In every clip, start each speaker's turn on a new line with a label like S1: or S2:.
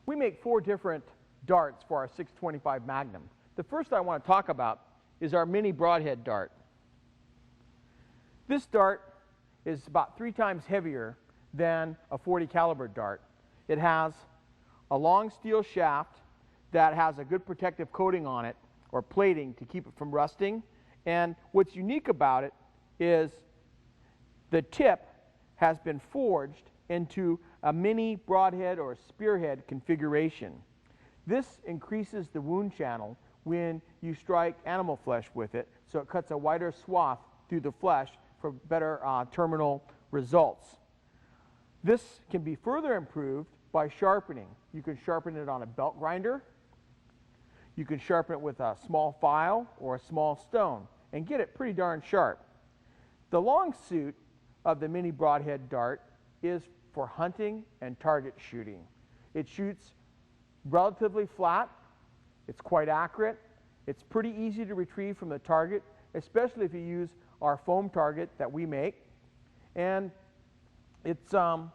S1: We make 4 different darts for our 625 Magnum. The first I want to talk about is our mini broadhead dart. This dart is about 3 times heavier than a .40 caliber dart. It has a long steel shaft that has a good protective coating on it, or plating, to keep it from rusting. And what's unique about it is the tip has been forged into a mini broadhead or spearhead configuration. This increases the wound channel when you strike animal flesh with it, so it cuts a wider swath through the flesh for better terminal results. This can be further improved by sharpening. You can sharpen it on a belt grinder. You can sharpen it with a small file or a small stone and get it pretty darn sharp. The long suit of the mini broadhead dart is for hunting and target shooting. It shoots relatively flat. It's quite accurate. It's pretty easy to retrieve from the target, especially if you use our foam target that we make. And it's a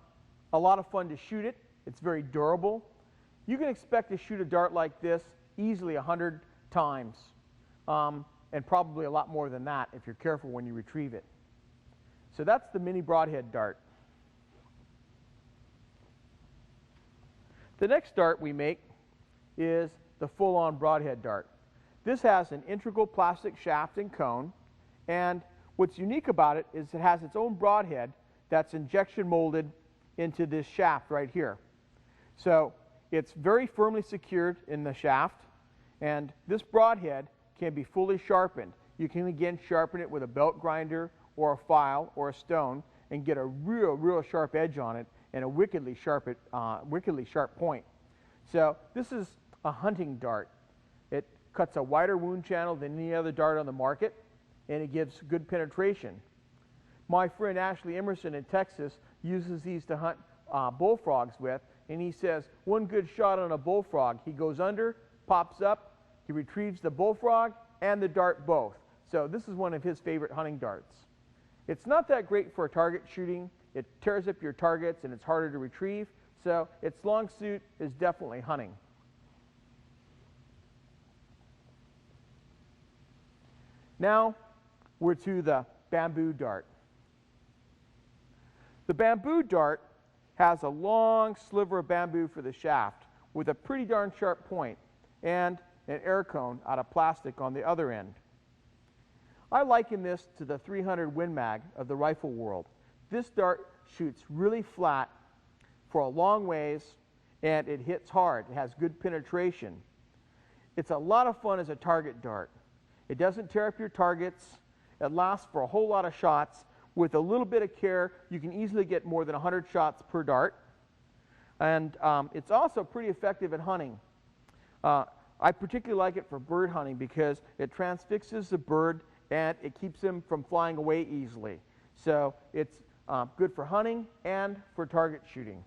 S1: lot of fun to shoot it. It's very durable. You can expect to shoot a dart like this easily 100 times, and probably a lot more than that if you're careful when you retrieve it. So that's the mini broadhead dart. The next dart we make is the full-on broadhead dart. This has an integral plastic shaft and cone, and what's unique about it is it has its own broadhead that's injection molded into this shaft right here. So it's very firmly secured in the shaft, and this broadhead can be fully sharpened. You can again sharpen it with a belt grinder or a file or a stone and get a real sharp edge on it and a wickedly sharp point. So this is a hunting dart. It cuts a wider wound channel than any other dart on the market, and it gives good penetration. My friend Ashley Emerson in Texas uses these to hunt bullfrogs with, and he says one good shot on a bullfrog, he goes under, pops up, he retrieves the bullfrog and the dart both. So this is one of his favorite hunting darts. It's not that great for target shooting. It tears up your targets and it's harder to retrieve, so its long suit is definitely hunting. Now we're to the bamboo dart. The bamboo dart has a long sliver of bamboo for the shaft with a pretty darn sharp point and an air cone out of plastic on the other end. I liken this to the 300 Win Mag of the rifle world. This dart shoots really flat for a long ways, and it hits hard. It has good penetration. It's a lot of fun as a target dart. It doesn't tear up your targets. It lasts for a whole lot of shots. With a little bit of care, you can easily get more than 100 shots per dart. And it's also pretty effective at hunting. I particularly like it for bird hunting because it transfixes the bird and it keeps him from flying away easily. So it's good for hunting and for target shooting.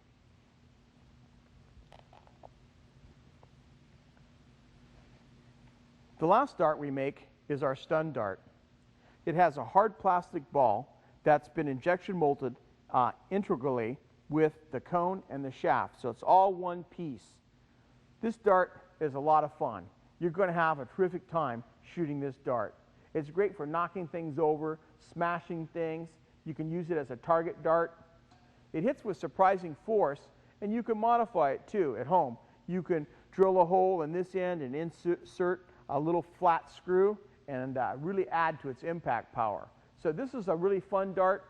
S1: The last dart we make is our stun dart. It has a hard plastic ball that's been injection molded integrally with the cone and the shaft, so it's all one piece. This dart is a lot of fun. You're going to have a terrific time shooting this dart. It's great for knocking things over, smashing things. You can use it as a target dart. It hits with surprising force, and you can modify it too at home. You can drill a hole in this end and insert a little flat screw and really add to its impact power. So this is a really fun dart.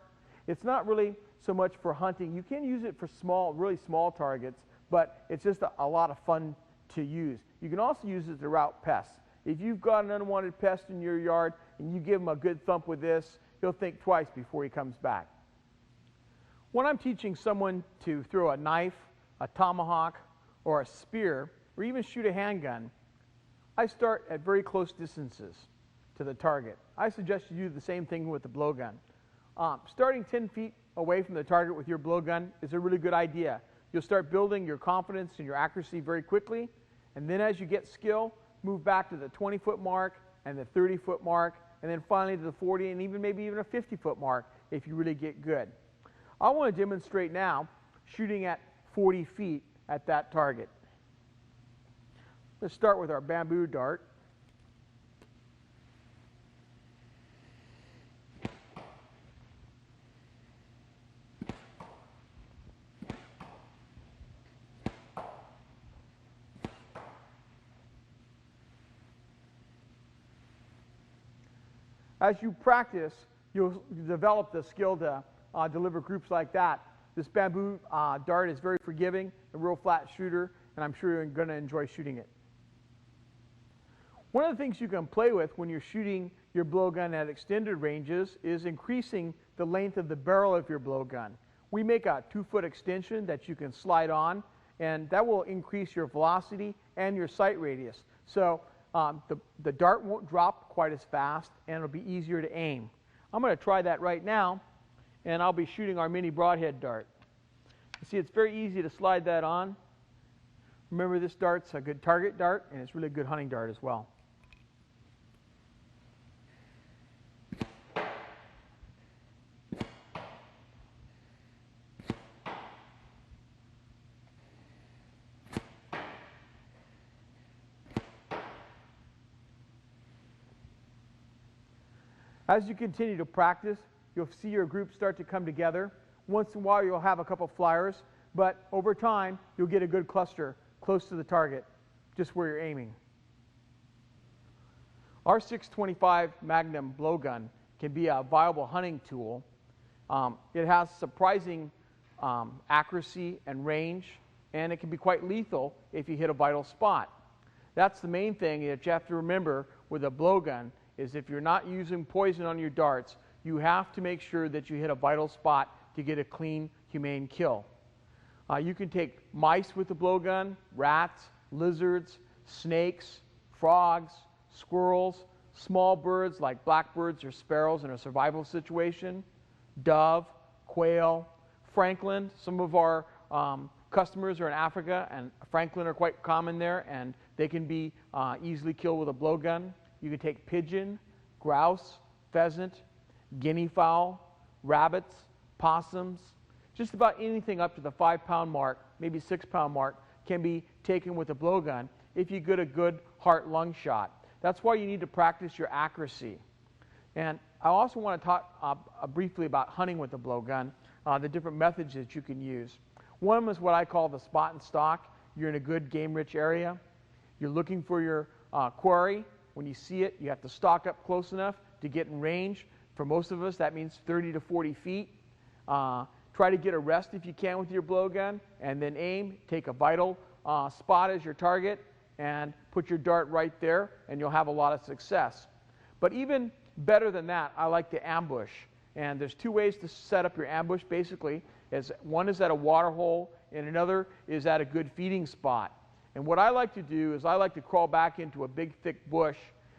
S1: It's not really so much for hunting. You can use it for really small targets, but it's just a lot of fun to use. You can also use it to rout pests. If you've got an unwanted pest in your yard and you give him a good thump with this, he'll think twice before he comes back. When I'm teaching someone to throw a knife, a tomahawk, or a spear, or even shoot a handgun, I start at very close distances to the target. I suggest you do the same thing with the blowgun. Starting 10 feet away from the target with your blowgun is a really good idea. You'll start building your confidence and your accuracy very quickly, and then as you get skill, move back to the 20-foot mark and the 30-foot mark, and then finally to the 40 and maybe even a 50-foot mark if you really get good. I want to demonstrate now shooting at 40 feet at that target. Let's start with our bamboo dart. As you practice, you'll develop the skill to deliver groups like that. This bamboo dart is very forgiving, a real flat shooter, and I'm sure you're going to enjoy shooting it. One of the things you can play with when you're shooting your blowgun at extended ranges is increasing the length of the barrel of your blowgun. We make a 2-foot extension that you can slide on, and that will increase your velocity and your sight radius. So the dart won't drop quite as fast, and it'll be easier to aim. I'm going to try that right now, and I'll be shooting our mini broadhead dart. You see, it's very easy to slide that on. Remember, this dart's a good target dart, and it's really a good hunting dart as well. As you continue to practice, you'll see your group start to come together. Once in a while, you'll have a couple flyers, but over time, you'll get a good cluster close to the target, just where you're aiming. Our 625 Magnum Blowgun can be a viable hunting tool. It has surprising accuracy and range, and it can be quite lethal if you hit a vital spot. That's the main thing that you have to remember with a blowgun, is if you're not using poison on your darts, you have to make sure that you hit a vital spot to get a clean, humane kill. You can take mice with the blowgun, rats, lizards, snakes, frogs, squirrels, small birds like blackbirds or sparrows in a survival situation, dove, quail, francolin. Some of our customers are in Africa, and francolin are quite common there, and they can be easily killed with a blowgun. You can take pigeon, grouse, pheasant, guinea fowl, rabbits, possums. Just about anything up to the 5-pound mark, maybe 6-pound mark, can be taken with a blowgun if you get a good heart-lung shot. That's why you need to practice your accuracy. And I also want to talk briefly about hunting with a blowgun, the different methods that you can use. One of them is what I call the spot and stalk. You're in a good game-rich area. You're looking for your quarry. When you see it, you have to stalk up close enough to get in range. For most of us, that means 30 to 40 feet. Try to get a rest if you can with your blowgun, and then aim. Take a vital spot as your target, and put your dart right there, and you'll have a lot of success. But even better than that, I like to ambush. And there's 2 ways to set up your ambush, basically. One is at a water hole, and another is at a good feeding spot. And what I like to do is I like to crawl back into a big, thick bush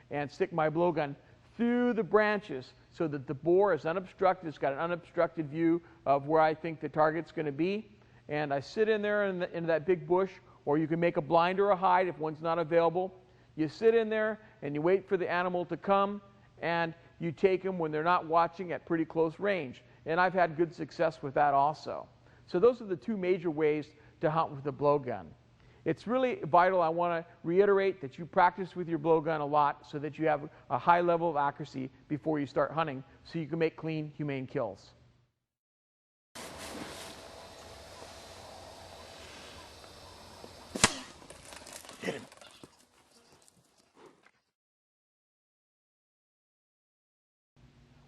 S1: and stick my blowgun through the branches so that the bore is unobstructed. It's got an unobstructed view of where I think the target's going to be. And I sit in there in that big bush, or you can make a blind or a hide if one's not available. You sit in there and you wait for the animal to come, and you take them when they're not watching at pretty close range. And I've had good success with that also. So those are the 2 major ways to hunt with a blowgun. It's really vital, I want to reiterate, that you practice with your blowgun a lot so that you have a high level of accuracy before you start hunting, so you can make clean, humane kills. Hit him.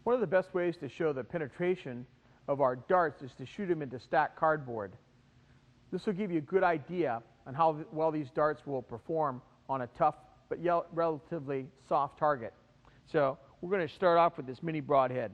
S1: One of the best ways to show the penetration of our darts is to shoot them into stacked cardboard. This will give you a good idea on how well these darts will perform on a tough but relatively soft target. So we're going to start off with this mini broadhead.